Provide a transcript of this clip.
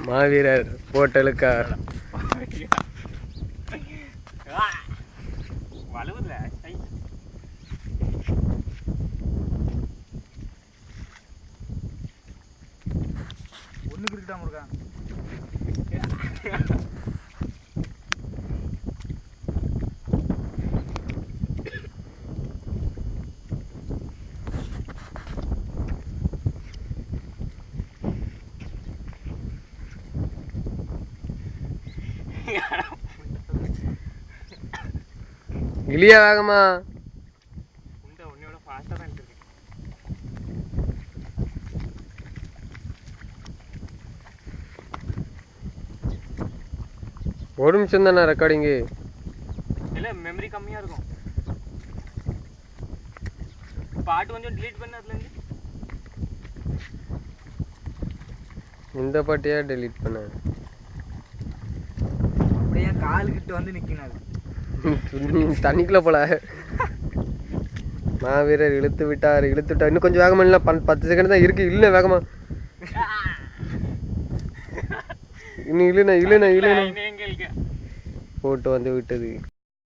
மாவீரர் போட்டலுக்கா ஒண்ணு கிரிக்கெட்டா முருகா இலியா வேகமா ஒரு நிமிஷம் தானே ரெக்கார்டிங்கு இல்ல மெமரி கம்மியா இருக்கும் பாட்டு கொஞ்சம் delete பண்ணு அதுல இருந்து இந்த பாட்டையா delete பண்ண அப்படியே கால் கிட்ட வந்து நிக்கணும் தண்ணிக்குள்ள போல மாவீரர் இழுத்து விட்டார் இன்னும் கொஞ்சம் வேகமா இல்ல 10 செகண்ட் தான் இருக்கு இல்ல வேகமா இன்னும் இல்லைண்ணா போட்டு வந்து விட்டது